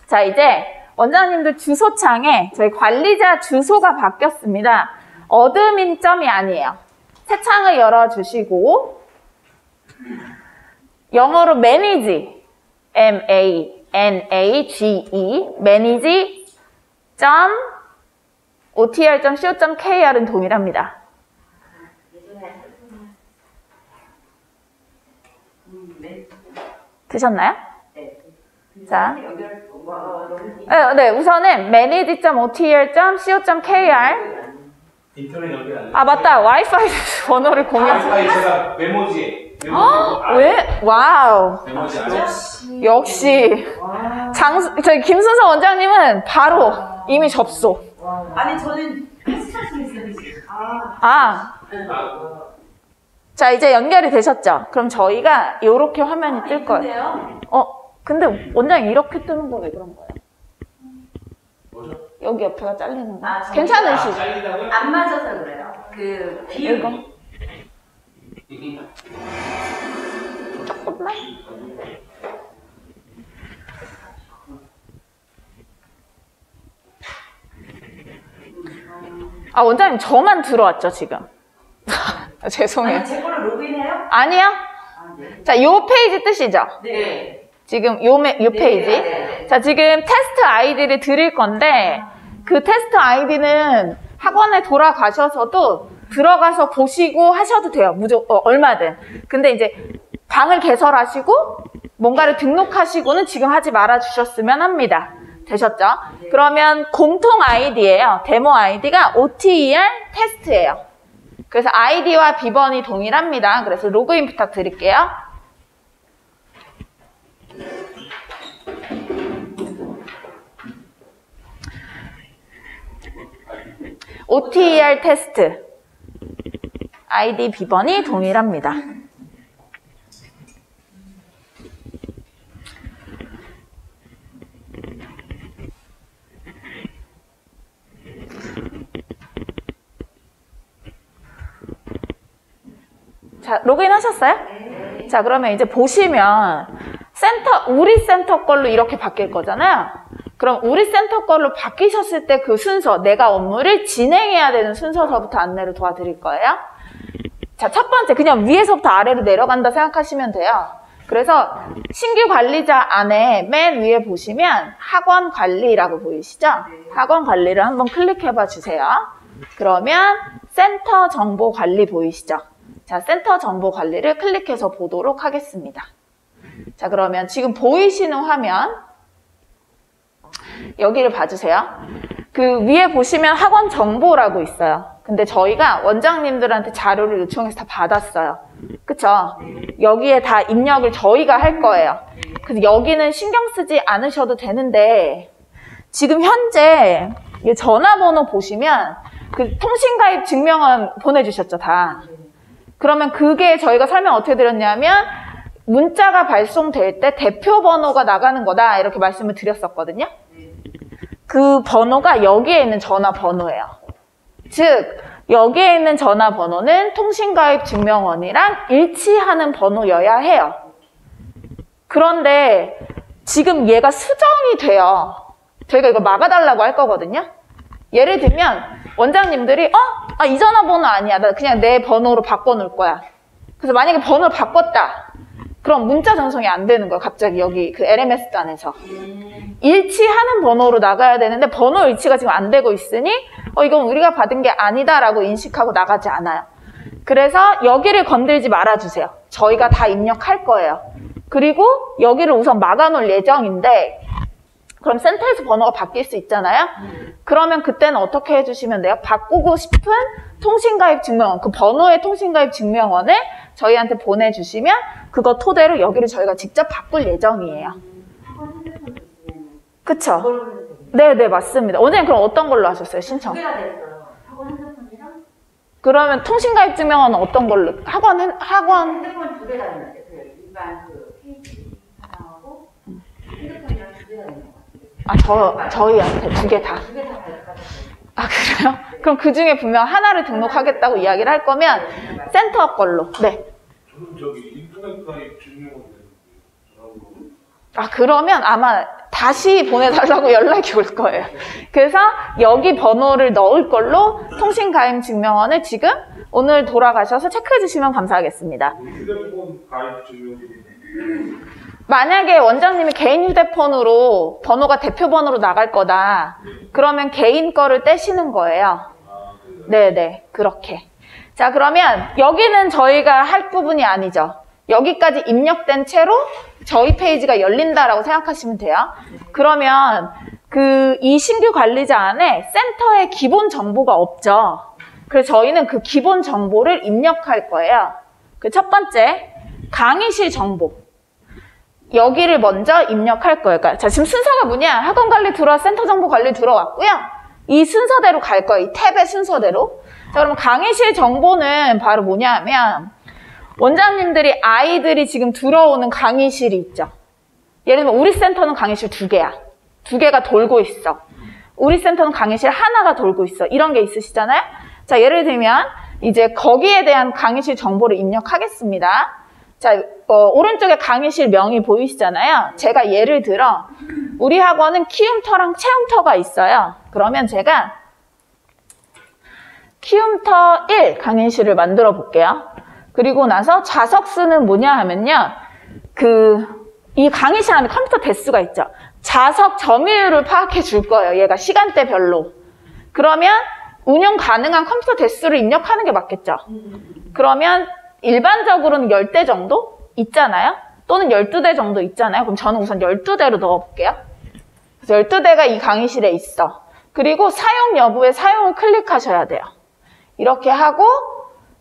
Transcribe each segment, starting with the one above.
자, 이제 원장님들 주소창에 저희 관리자 주소가 바뀌었습니다. 어드민점이 아니에요. 새 창을 열어주시고 영어로 manage, M-A-N-A-G-E, manage.otr.co.kr은 동일합니다. 되셨나요? 자, 네, 우선은 manage.otr.co.kr. 인터넷 연결 안 돼. 아, 맞다. 와이파이 번호를 공유. 와이파이 제가 메모지에. 왜? 와우. 메모지 아니야? 역시. 저희 김순서 원장님은 바로 이미 접속. 아니 저는 패스트를 했어요. 자, 이제 연결이 되셨죠? 그럼 저희가 이렇게 화면이 뜰 거예요. 근데 원장님 이렇게 뜨는 거 왜 그런 거예요? 뭐죠? 여기 옆에가 잘리는 거. 괜찮으시죠? 잘린다고요? 안 맞아서 그래요. 그 이거? 조금만. 아, 원장님 저만 들어왔죠, 지금? 죄송해요. 아니 제 걸로 로그인해요? 아니요. 네. 자, 요 페이지 뜨시죠? 네. 지금 요 페이지. 네. 자, 지금 테스트 아이디를 드릴 건데 그 테스트 아이디는 학원에 돌아가셔서도 들어가서 보시고 하셔도 돼요. 얼마든. 근데 이제 방을 개설하시고 뭔가를 등록하시고는 지금 하지 말아 주셨으면 합니다. 되셨죠? 네. 그러면 공통 아이디예요. 데모 아이디가 OTER 테스트예요. 그래서 아이디와 비번이 동일합니다. 그래서 로그인 부탁드릴게요. OTER 테스트 아이디 비번이 동일합니다. 자, 로그인 하셨어요? 네. 자, 그러면 이제 보시면 우리 센터 걸로 이렇게 바뀔 거잖아요. 그럼 우리 센터 걸로 바뀌셨을 때 그 순서, 내가 업무를 진행해야 되는 순서서부터 안내를 도와드릴 거예요. 자, 첫 번째, 그냥 위에서부터 아래로 내려간다 생각하시면 돼요. 그래서 신규 관리자 안에 맨 위에 보시면 학원 관리라고 보이시죠? 학원 관리를 한번 클릭해봐 주세요. 그러면 센터 정보 관리 보이시죠? 자, 센터 정보 관리를 클릭해서 보도록 하겠습니다. 자, 그러면 지금 보이시는 화면 여기를 봐주세요. 그 위에 보시면 학원 정보라고 있어요. 근데 저희가 원장님들한테 자료를 요청해서 다 받았어요. 그쵸? 여기에 다 입력을 저희가 할 거예요. 그래서 여기는 신경 쓰지 않으셔도 되는데 지금 현재 전화번호 보시면 그 통신가입 증명은 보내주셨죠, 다. 그러면 그게 저희가 설명 어떻게 드렸냐면 문자가 발송될 때 대표 번호가 나가는 거다 이렇게 말씀을 드렸었거든요. 그 번호가 여기에 있는 전화번호예요. 즉 여기에 있는 전화번호는 통신가입 증명원이랑 일치하는 번호여야 해요. 그런데 지금 얘가 수정이 돼요. 저희가 이거 막아달라고 할 거거든요. 예를 들면 원장님들이 이 전화번호 아니야. 나 그냥 내 번호로 바꿔놓을 거야. 그래서 만약에 번호를 바꿨다. 그럼 문자 전송이 안 되는 거예요. 갑자기 여기 그 LMS 단에서. 일치하는 번호로 나가야 되는데 번호 일치가 지금 안 되고 있으니 이건 우리가 받은 게 아니다라고 인식하고 나가지 않아요. 그래서 여기를 건들지 말아주세요. 저희가 다 입력할 거예요. 그리고 여기를 우선 막아놓을 예정인데 그럼 센터에서 번호가 바뀔 수 있잖아요. 그러면 그때는 어떻게 해주시면 돼요? 바꾸고 싶은 통신가입 증명원, 그 번호의 통신가입 증명원을 저희한테 보내주시면 그거 토대로 여기를 저희가 직접 바꿀 예정이에요. 그쵸? 네네, 맞습니다. 원장님 그럼 어떤 걸로 하셨어요, 신청? 두 개가 됐어요. 학원 핸드폰이랑? 그러면 통신가입 증명원은 어떤 걸로? 학원? 핸드폰 두 개가 있는데 일반 그 케이지 하나하고 핸드폰이랑 두 개가 있는 것 같아요. 저희한테 두 개 다. 두 개 다 발급받았어요. 아, 그래요? 그럼 그 중에 분명 하나를 등록하겠다고 이야기를 할 거면 센터 걸로. 네. 저는 저기 인터넷 가입 증명은 아, 그러면 아마 다시 보내달라고 연락이 올 거예요. 그래서 여기 번호를 넣을 걸로 통신가입증명원을 지금 오늘 돌아가셔서 체크해 주시면 감사하겠습니다. 휴대폰 가입 증명이 만약에 원장님이 개인 휴대폰으로 번호가 대표 번호로 나갈 거다. 그러면 개인 거를 떼시는 거예요. 네네, 그렇게. 자, 그러면 여기는 저희가 할 부분이 아니죠. 여기까지 입력된 채로 저희 페이지가 열린다라고 생각하시면 돼요. 그러면 이 신규 관리자 안에 센터에 기본 정보가 없죠. 그래서 저희는 그 기본 정보를 입력할 거예요. 그 첫 번째, 강의실 정보. 여기를 먼저 입력할 거예요. 그러니까 자, 지금 순서가 뭐냐? 학원 관리 들어와 센터 정보 관리 들어왔고요. 이 순서대로 갈 거예요. 이 탭의 순서대로. 자, 그럼 강의실 정보는 바로 뭐냐 하면 원장님들이 아이들이 지금 들어오는 강의실이 있죠. 예를 들면 우리 센터는 강의실 2개야. 2개가 돌고 있어. 우리 센터는 강의실 하나가 돌고 있어. 이런 게 있으시잖아요. 자, 예를 들면 이제 거기에 대한 강의실 정보를 입력하겠습니다. 자, 오른쪽에 강의실 명이 보이시잖아요. 제가 예를 들어 우리 학원은 키움터랑 체움터가 있어요. 그러면 제가 키움터 1 강의실을 만들어 볼게요. 그리고 나서 좌석수는 뭐냐 하면요. 이 강의실 안에 컴퓨터 대수가 있죠. 좌석 점유율을 파악해 줄 거예요. 얘가 시간대별로. 그러면 운영 가능한 컴퓨터 대수를 입력하는 게 맞겠죠. 그러면 일반적으로는 10대 정도 있잖아요. 또는 12대 정도 있잖아요. 그럼 저는 우선 12대로 넣어볼게요. 그래서 12대가 이 강의실에 있어. 그리고 사용 여부에 사용을 클릭하셔야 돼요. 이렇게 하고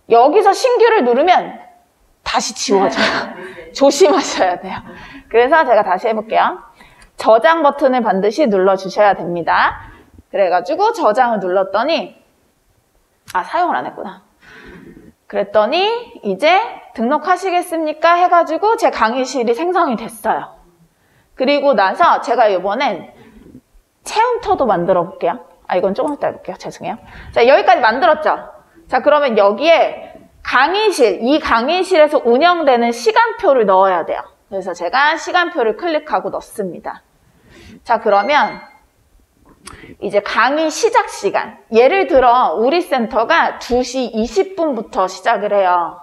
여기서 신규를 누르면 다시 지워져요. 조심하셔야 돼요. 그래서 제가 다시 해볼게요. 저장 버튼을 반드시 눌러주셔야 됩니다. 그래가지고 저장을 눌렀더니 사용을 안 했구나. 그랬더니 이제 등록하시겠습니까? 해가지고 제 강의실이 생성이 됐어요. 그리고 나서 제가 이번엔 체험터도 만들어 볼게요. 이건 조금 이따 해볼게요. 죄송해요. 자, 여기까지 만들었죠? 자, 그러면 여기에 이 강의실에서 운영되는 시간표를 넣어야 돼요. 그래서 제가 시간표를 클릭하고 넣습니다. 자, 그러면 이제 강의 시작 시간. 예를 들어 우리 센터가 2시 20분부터 시작을 해요.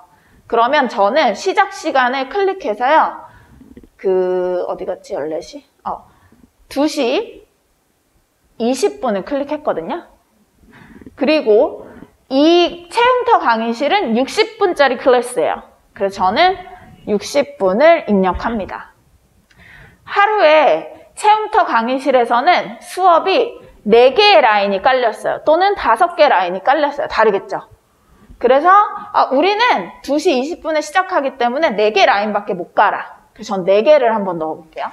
그러면 저는 시작 시간을 클릭해서요. 어디 갔지? 14시? 2시 20분을 클릭했거든요. 그리고 이 체험터 강의실은 60분짜리 클래스예요. 그래서 저는 60분을 입력합니다. 하루에 체험터 강의실에서는 수업이 4개의 라인이 깔렸어요. 또는 5개 라인이 깔렸어요. 다르겠죠? 그래서 우리는 2시 20분에 시작하기 때문에 4개 라인밖에 못 깔아. 그래서 전 4개를 한번 넣어볼게요.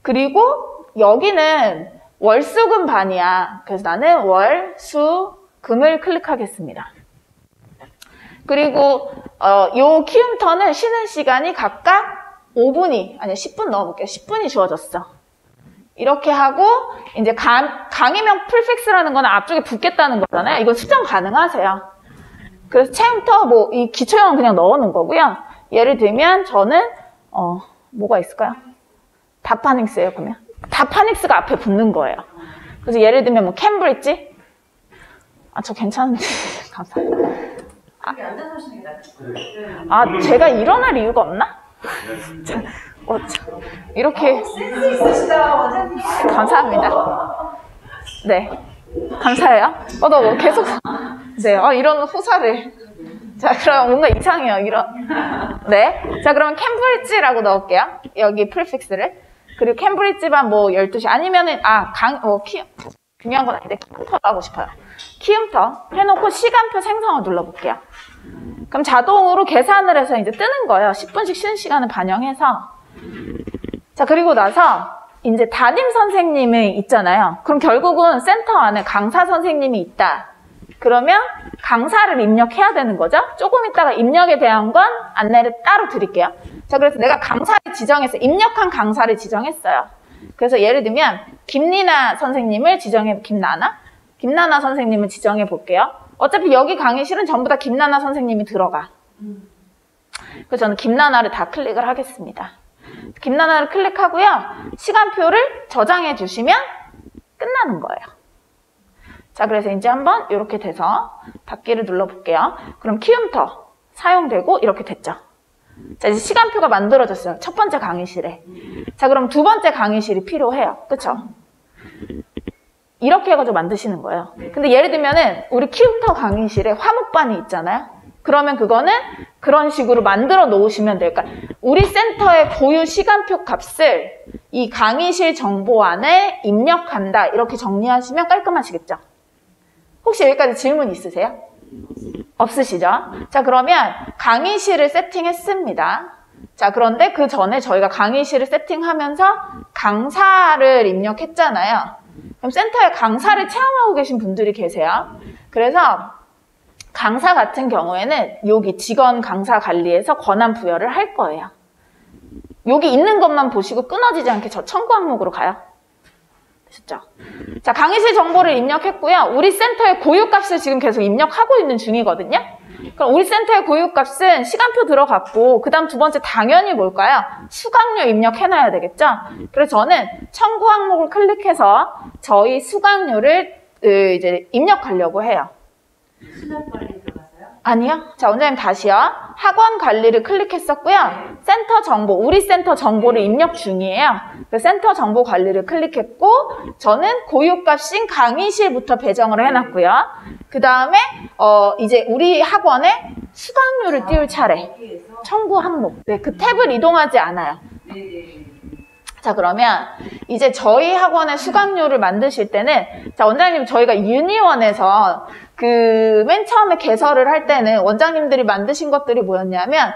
그리고 여기는 월수금 반이야. 그래서 나는 월, 수, 금을 클릭하겠습니다. 그리고 요 키움터는 쉬는 시간이 각각 5분이, 아니 10분 넣어볼게요. 10분이 주어졌어. 이렇게 하고 이제 강의명 프리픽스라는 건 앞쪽에 붙겠다는 거잖아요. 이건 수정 가능하세요. 그래서 체험터 이 기초형은 그냥 넣어놓은 거고요. 예를 들면 저는 뭐가 있을까요? 다파닉스예요. 그러면 다파닉스가 앞에 붙는 거예요. 그래서 예를 들면 캠브리지? 저 괜찮은데 감사합니다. 여기 앉아서 하시는 게 낫죠. 제가 일어날 이유가 없나? 이렇게 센스 있으시다, 원장님. 감사합니다. 네, 감사해요. 너 계속 네, 이런 호사를. 자, 그럼 뭔가 이상해요. 네, 자, 그러면 캠브리지라고 넣을게요. 여기 프리픽스를. 그리고 캠브리지만 12시 아니면은 중요한 건 아닌데 키움터 하고 싶어요. 키움터 해놓고 시간표 생성을 눌러볼게요. 그럼 자동으로 계산을 해서 이제 뜨는 거예요. 10분씩 쉬는 시간을 반영해서. 자, 그리고 나서 이제 담임 선생님이 있잖아요. 그럼 결국은 센터 안에 강사 선생님이 있다. 그러면 강사를 입력해야 되는 거죠. 조금 있다가 입력에 대한 건 안내를 따로 드릴게요. 자, 그래서 내가 강사를 지정했어요. 입력한 강사를 지정했어요. 그래서 예를 들면 김나나 선생님을 김나나 선생님을 지정해 볼게요. 어차피 여기 강의실은 전부 다 김나나 선생님이 들어가. 그래서 저는 김나나를 다 클릭을 하겠습니다. 김나나를 클릭하고요. 시간표를 저장해 주시면 끝나는 거예요. 자, 그래서 이제 한번 이렇게 돼서 닫기를 눌러볼게요. 그럼 키움터 사용되고 이렇게 됐죠. 자, 이제 시간표가 만들어졌어요. 첫 번째 강의실에. 자, 그럼 두 번째 강의실이 필요해요. 그쵸? 이렇게 해가지고 만드시는 거예요. 근데 예를 들면은 우리 키움터 강의실에 화목반이 있잖아요. 그러면 그거는 그런 식으로 만들어 놓으시면 될까? 우리 센터의 고유 시간표 값을 이 강의실 정보 안에 입력한다. 이렇게 정리하시면 깔끔하시겠죠? 혹시 여기까지 질문 있으세요? 없으시죠? 자, 그러면 강의실을 세팅했습니다. 자, 그런데 그 전에 저희가 강의실을 세팅하면서 강사를 입력했잖아요. 그럼 센터에 강사를 체험하고 계신 분들이 계세요. 그래서 강사 같은 경우에는 여기 직원 강사 관리에서 권한 부여를 할 거예요. 여기 있는 것만 보시고 끊어지지 않게 저 청구 항목으로 가요. 되셨죠? 자, 강의실 정보를 입력했고요. 우리 센터의 고유값을 지금 계속 입력하고 있는 중이거든요. 그럼 우리 센터의 고유값은 시간표 들어갔고 그 다음 두 번째 당연히 뭘까요? 수강료 입력해놔야 되겠죠? 그래서 저는 청구 항목을 클릭해서 저희 수강료를 이제 입력하려고 해요. 수납 관리 들어갔어요? 아니요. 자, 원장님 다시요. 학원 관리를 클릭했었고요. 센터 정보, 우리 센터 정보를 입력 중이에요. 그래서 센터 정보 관리를 클릭했고 저는 고유값인 강의실부터 배정을 해놨고요. 그 다음에 이제 우리 학원에 수강료를 띄울 차례. 여기에서? 청구 항목. 네, 그 탭을 이동하지 않아요. 네네. 자, 그러면 이제 저희 학원의 수강료를 만드실 때는 자, 원장님 저희가 유니원에서 그 맨 처음에 개설을 할 때는 원장님들이 만드신 것들이 뭐였냐면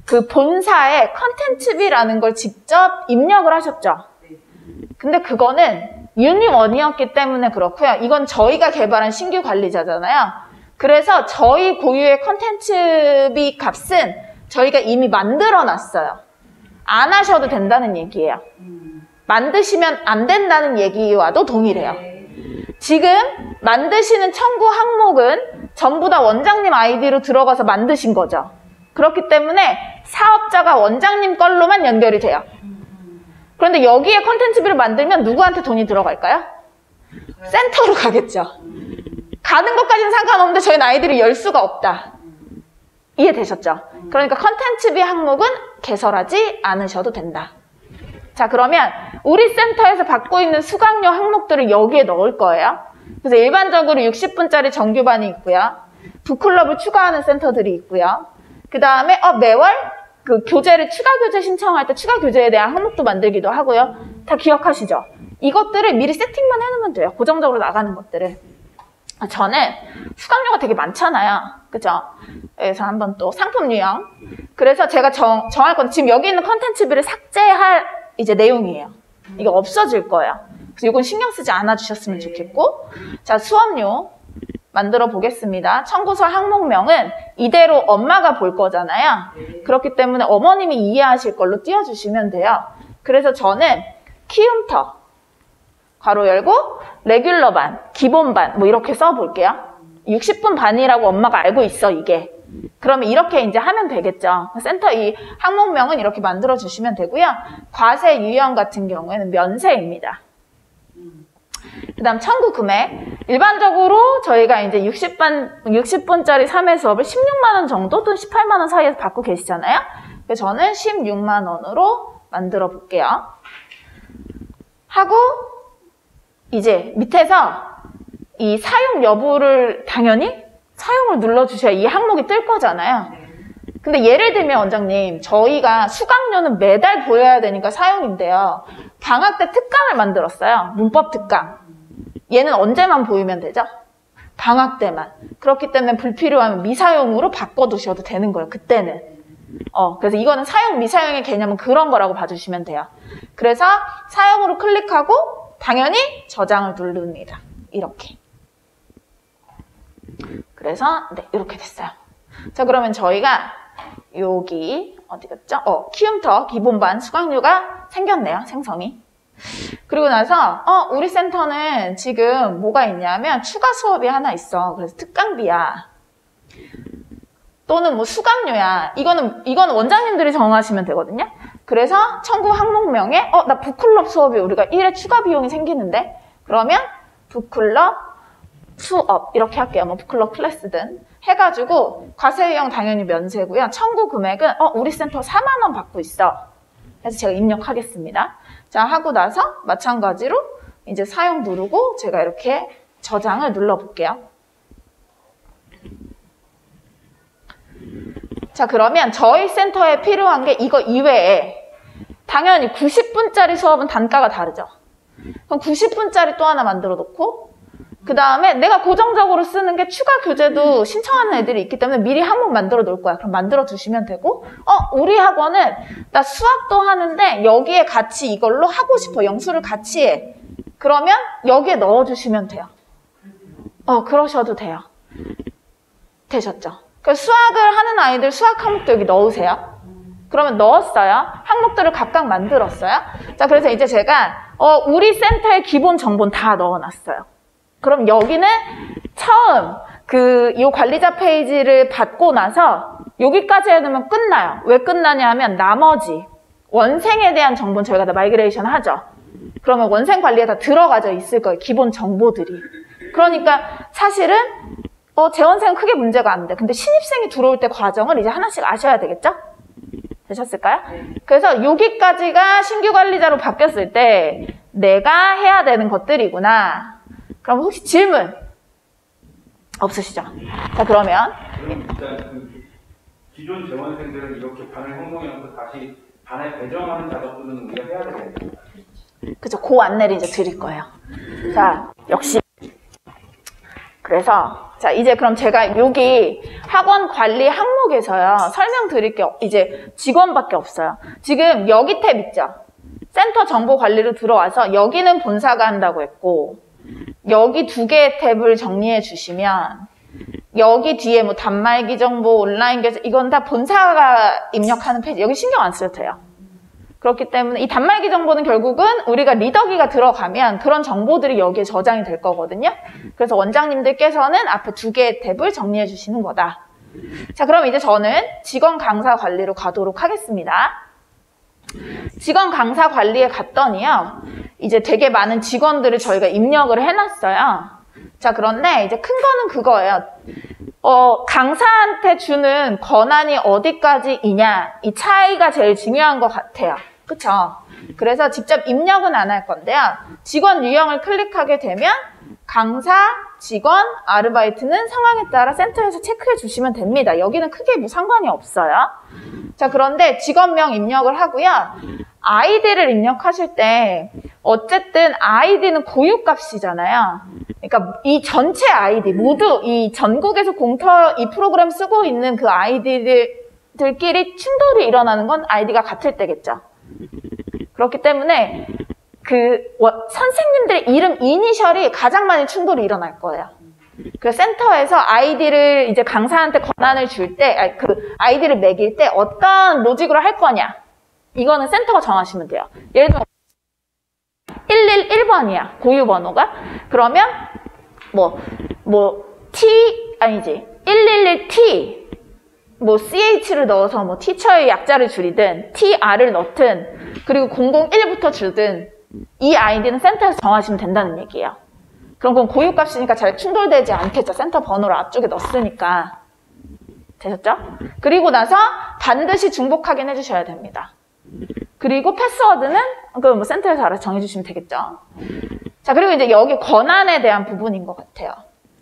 그 본사에 컨텐츠비라는 걸 직접 입력을 하셨죠. 근데 그거는 유니원이었기 때문에 그렇고요. 이건 저희가 개발한 신규 관리자잖아요. 그래서 저희 고유의 컨텐츠비 값은 저희가 이미 만들어 놨어요. 안 하셔도 된다는 얘기예요. 만드시면 안 된다는 얘기와도 동일해요. 지금 만드시는 청구 항목은 전부 다 원장님 아이디로 들어가서 만드신 거죠. 그렇기 때문에 사업자가 원장님 걸로만 연결이 돼요. 그런데 여기에 컨텐츠비를 만들면 누구한테 돈이 들어갈까요? 센터로 가겠죠. 가는 것까지는 상관없는데 저희는 아이디를 열 수가 없다. 이해되셨죠? 그러니까 컨텐츠비 항목은 개설하지 않으셔도 된다. 자, 그러면 우리 센터에서 받고 있는 수강료 항목들을 여기에 넣을 거예요. 그래서 일반적으로 60분짜리 정규반이 있고요. 북클럽을 추가하는 센터들이 있고요. 그 다음에 매월 그 교재를 추가 교재 신청할 때 추가 교재에 대한 항목도 만들기도 하고요. 다 기억하시죠? 이것들을 미리 세팅만 해놓으면 돼요. 고정적으로 나가는 것들을. 저는 수강료가 되게 많잖아요. 그죠? 그래서 한번 또 상품 유형. 그래서 제가 정할 건 지금 여기 있는 컨텐츠비를 삭제할 이제 내용이에요. 이거 없어질 거예요. 그래서 이건 신경 쓰지 않아 주셨으면 좋겠고. 자, 수업료 만들어 보겠습니다. 청구서 항목명은 이대로 엄마가 볼 거잖아요. 그렇기 때문에 어머님이 이해하실 걸로 띄워주시면 돼요. 그래서 저는 키움터 괄호 열고 레귤러 반, 기본 반 뭐 이렇게 써볼게요. 60분 반이라고 엄마가 알고 있어 이게. 그러면 이렇게 이제 하면 되겠죠. 센터 이 항목명은 이렇게 만들어 주시면 되고요. 과세 유형 같은 경우에는 면세입니다. 그 다음 청구 금액. 일반적으로 저희가 이제 60분짜리 3회 수업을 16만 원 정도 또는 18만 원 사이에서 받고 계시잖아요. 그래서 저는 16만 원으로 만들어 볼게요. 하고 이제 밑에서 이 사용 여부를 당연히 사용을 눌러주셔야 이 항목이 뜰 거잖아요. 근데 예를 들면 원장님 저희가 수강료는 매달 보여야 되니까 사용인데요. 방학 때 특강을 만들었어요. 문법 특강. 얘는 언제만 보이면 되죠? 방학 때만. 그렇기 때문에 불필요하면 미사용으로 바꿔두셔도 되는 거예요. 그때는. 그래서 이거는 사용 미사용의 개념은 그런 거라고 봐주시면 돼요. 그래서 사용으로 클릭하고 당연히 저장을 누릅니다. 이렇게. 그래서 네, 이렇게 됐어요. 자, 그러면 저희가 여기 어디 갔죠? 키움터 기본반 수강료가 생겼네요. 생성이. 그리고 나서 우리 센터는 지금 뭐가 있냐면 추가 수업이 하나 있어. 그래서 특강비야. 또는 뭐 수강료야. 이거는 원장님들이 정하시면 되거든요. 그래서 청구 항목명에 나 북클럽 수업이 우리가 1회 추가 비용이 생기는데 그러면 북클럽 수업 이렇게 할게요. 뭐 북클럽 클래스든 해가지고 과세비용 당연히 면세고요. 청구 금액은 우리 센터 4만 원 받고 있어. 그래서 제가 입력하겠습니다. 자, 하고 나서 마찬가지로 이제 사용 누르고 제가 이렇게 저장을 눌러볼게요. 자, 그러면 저희 센터에 필요한 게 이거 이외에 당연히 90분짜리 수업은 단가가 다르죠. 그럼 90분짜리 또 하나 만들어 놓고 그 다음에 내가 고정적으로 쓰는 게 추가 교재도 신청하는 애들이 있기 때문에 미리 항목 만들어 놓을 거야. 그럼 만들어 두시면 되고 우리 학원은 나 수학도 하는데 여기에 같이 이걸로 하고 싶어. 영수를 같이 해. 그러면 여기에 넣어주시면 돼요. 그러셔도 돼요. 되셨죠? 그래서 수학을 하는 아이들 수학 항목도 여기 넣으세요. 그러면 넣었어요. 항목들을 각각 만들었어요. 자, 그래서 이제 제가 우리 센터의 기본 정보는 다 넣어놨어요. 그럼 여기는 처음 이 관리자 페이지를 받고 나서 여기까지 해놓으면 끝나요. 왜 끝나냐 하면 나머지 원생에 대한 정보는 저희가 다 마이그레이션 하죠. 그러면 원생 관리에 다 들어가져 있을 거예요. 기본 정보들이. 그러니까 사실은 재원생은 크게 문제가 안 돼. 근데 신입생이 들어올 때 과정을 이제 하나씩 아셔야 되겠죠? 되셨을까요? 그래서 여기까지가 신규 관리자로 바뀌었을 때 내가 해야 되는 것들이구나. 그럼 혹시 질문 없으시죠? 자, 그러면 일단 기존 재원생들은 이렇게 반을 형성해서 다시 반을 배정하는 작업들은 우리가 해야 되겠네요. 그죠? 그 안내를 이제 드릴 거예요. 자, 역시. 그래서, 자, 이제 그럼 제가 여기 학원 관리 항목에서요, 설명드릴 게 이제 직원밖에 없어요. 지금 여기 탭 있죠? 센터 정보 관리로 들어와서 여기는 본사가 한다고 했고, 여기 2개의 탭을 정리해 주시면, 여기 뒤에 뭐 단말기 정보, 온라인 결제, 이건 다 본사가 입력하는 페이지. 여기 신경 안 써도 돼요. 그렇기 때문에 이 단말기 정보는 결국은 우리가 리더기가 들어가면 그런 정보들이 여기에 저장이 될 거거든요. 그래서 원장님들께서는 앞에 2개의 탭을 정리해 주시는 거다. 자, 그럼 이제 저는 직원 강사 관리로 가도록 하겠습니다. 직원 강사 관리에 갔더니요, 이제 되게 많은 직원들을 저희가 입력을 해놨어요. 자, 그런데 이제 큰 거는 그거예요. 강사한테 주는 권한이 어디까지이냐, 이 차이가 제일 중요한 것 같아요. 그쵸? 그래서 직접 입력은 안 할 건데요. 직원 유형을 클릭하게 되면 강사, 직원, 아르바이트는 상황에 따라 센터에서 체크해 주시면 됩니다. 여기는 크게 뭐 상관이 없어요. 자, 그런데 직원명 입력을 하고요. 아이디를 입력하실 때 어쨌든 아이디는 고유값이잖아요. 그러니까 이 전체 아이디 모두 이 전국에서 공터 이 프로그램 쓰고 있는 그 아이디들끼리 충돌이 일어나는 건 아이디가 같을 때겠죠. 그렇기 때문에 선생님들의 이름 이니셜이 가장 많이 충돌이 일어날 거예요. 그 센터에서 아이디를 이제 강사한테 권한을 줄 때, 아이디를 매길 때 어떤 로직으로 할 거냐. 이거는 센터가 정하시면 돼요. 예를 들면 111번이야. 고유 번호가. 그러면 111T CH를 넣어서 티처의 약자를 줄이든 TR을 넣든 그리고 001부터 주든 이 아이디는 센터에서 정하시면 된다는 얘기예요. 그럼 그건 고유값이니까 잘 충돌되지 않겠죠. 센터 번호를 앞쪽에 넣었으니까. 되셨죠? 그리고 나서 반드시 중복 확인해 주셔야 됩니다. 그리고 패스워드는 센터에서 알아서 정해주시면 되겠죠. 자, 그리고 이제 여기 권한에 대한 부분인 것 같아요.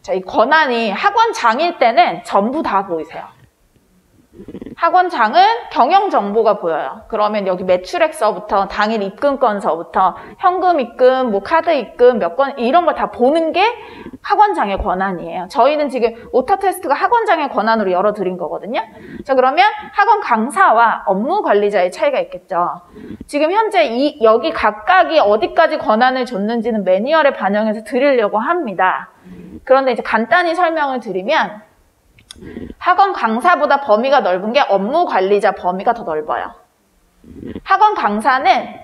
자, 이 권한이 학원장일 때는 전부 다 보이세요. 학원장은 경영 정보가 보여요. 그러면 여기 매출액서부터 당일 입금건서부터 현금 입금, 카드 입금 몇 건 이런 걸 다 보는 게 학원장의 권한이에요. 저희는 지금 오타 테스트가 학원장의 권한으로 열어드린 거거든요. 자, 그러면 학원 강사와 업무 관리자의 차이가 있겠죠. 지금 현재 여기 각각이 어디까지 권한을 줬는지는 매뉴얼에 반영해서 드리려고 합니다. 그런데 이제 간단히 설명을 드리면 학원 강사보다 범위가 넓은 게 업무 관리자 범위가 더 넓어요. 학원 강사는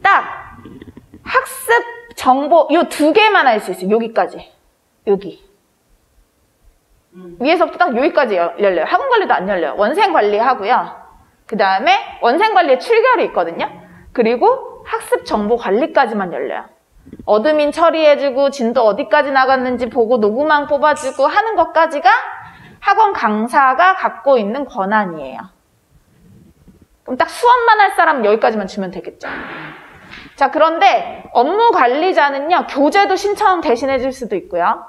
딱 학습 정보 요 2개만 할 수 있어요. 여기까지. 여기. 위에서부터 딱 여기까지 열려요. 학원 관리도 안 열려요. 원생 관리하고요. 그 다음에 원생관리에 출결이 있거든요. 그리고 학습정보관리까지만 열려요. 어드민 처리해주고 진도 어디까지 나갔는지 보고 녹음한 뽑아주고 하는 것까지가 학원 강사가 갖고 있는 권한이에요. 그럼 딱 수업만 할 사람은 여기까지만 주면 되겠죠. 자, 그런데 업무관리자는요, 교재도 신청 대신해 줄 수도 있고요.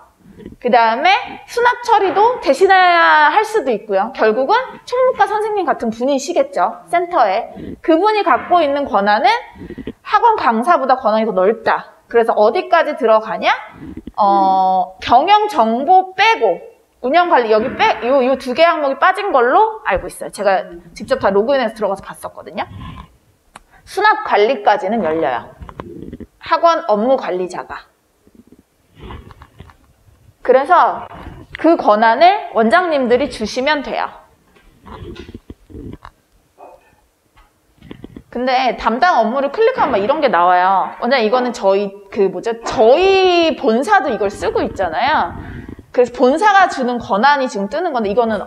그 다음에 수납 처리도 대신해야 할 수도 있고요. 결국은 총무과 선생님 같은 분이시겠죠, 센터에. 그분이 갖고 있는 권한은 학원 강사보다 권한이 더 넓다. 그래서 어디까지 들어가냐? 경영 정보 빼고 운영관리 여기 요 두 개 항목이 빠진 걸로 알고 있어요. 제가 직접 다 로그인해서 들어가서 봤었거든요. 수납 관리까지는 열려요. 학원 업무 관리자가. 그래서 그 권한을 원장님들이 주시면 돼요. 근데 담당 업무를 클릭하면 막 이런 게 나와요. 원장님 이거는 저희 본사도 이걸 쓰고 있잖아요. 그래서 본사가 주는 권한이 지금 뜨는 건데 이거는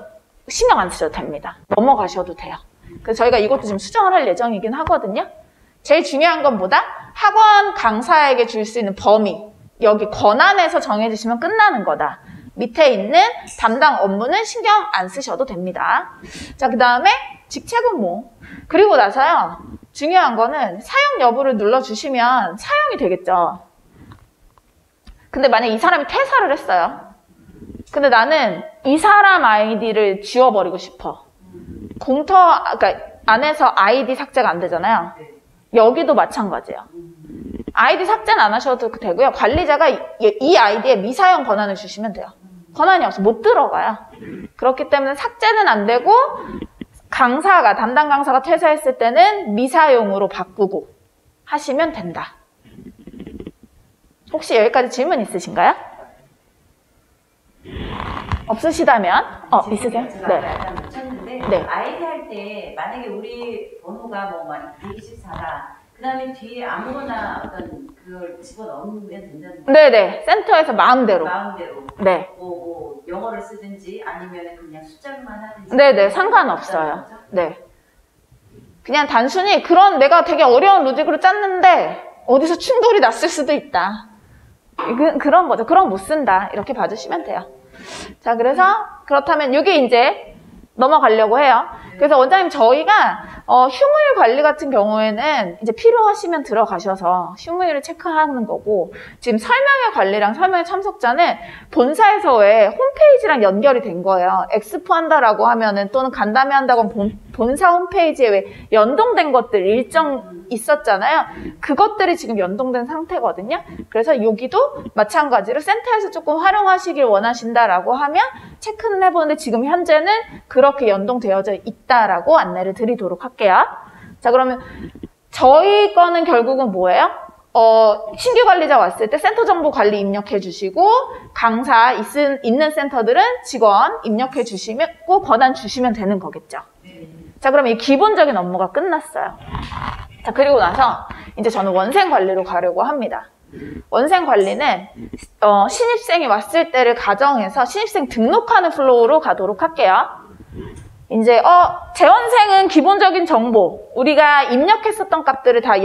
신경 안 쓰셔도 됩니다. 넘어가셔도 돼요. 그래서 저희가 이것도 지금 수정을 할 예정이긴 하거든요. 제일 중요한 건 뭐다? 학원 강사에게 줄 수 있는 범위. 여기 권한에서 정해주시면 끝나는 거다. 밑에 있는 담당 업무는 신경 안 쓰셔도 됩니다. 자, 그 다음에 직책은 뭐. 그리고 나서요. 중요한 거는 사용 여부를 눌러주시면 사용이 되겠죠. 근데 만약에 이 사람이 퇴사를 했어요. 근데 나는 이 사람 아이디를 지워버리고 싶어. 그러니까 안에서 아이디 삭제가 안 되잖아요. 여기도 마찬가지예요. 아이디 삭제는 안 하셔도 되고요. 관리자가 이 아이디에 미사용 권한을 주시면 돼요. 권한이 없어 못 들어가요. 그렇기 때문에 삭제는 안 되고 담당 강사가 퇴사했을 때는 미사용으로 바꾸고 하시면 된다. 혹시 여기까지 질문 있으신가요? 없으시다면 있으세요? 제가 네. 약간 놓쳤는데 네. 아이디 할 때 만약에 우리 번호가 뭐 124다. 그 다음에 뒤에 아무거나 어떤 그걸 집어넣으면 된다는 거예요? 네네. 센터에서 마음대로. 네. 뭐 영어를 쓰든지 아니면 그냥 숫자로만 하든지. 네네. 상관없어요. 네. 그냥 단순히 내가 되게 어려운 로직으로 짰는데 어디서 충돌이 났을 수도 있다. 그런 거죠. 그럼 못 쓴다. 이렇게 봐주시면 돼요. 자, 그래서 그렇다면 이게 이제 넘어가려고 해요. 그래서 원장님 저희가 휴무일 관리 같은 경우에는 이제 필요하시면 들어가셔서 휴무일을 체크하는 거고 지금 설명회 관리랑 설명회 참석자는 본사에서 왜 홈페이지랑 연결이 된 거예요. 엑스포 한다라고 하면은 또는 간담회 한다고 하면 본사 홈페이지에 왜 연동된 것들 일정 있었잖아요. 그것들이 지금 연동된 상태거든요. 그래서 여기도 마찬가지로 센터에서 조금 활용하시길 원하신다라고 하면 체크는 해보는데 지금 현재는 그렇게 연동되어져 있다라고 안내를 드리도록 할게요. 자, 그러면 저희 거는 결국은 뭐예요? 신규 관리자 왔을 때 센터 정보 관리 입력해 주시고 강사 있는 센터들은 직원 입력해 주시고 권한 주시면 되는 거겠죠. 자, 그럼 이 기본적인 업무가 끝났어요. 자, 그리고 나서 이제 저는 원생 관리로 가려고 합니다. 원생 관리는 신입생이 왔을 때를 가정해서 신입생 등록하는 플로우로 가도록 할게요. 이제 재원생은 기본적인 정보 우리가 입력했었던 값들을 다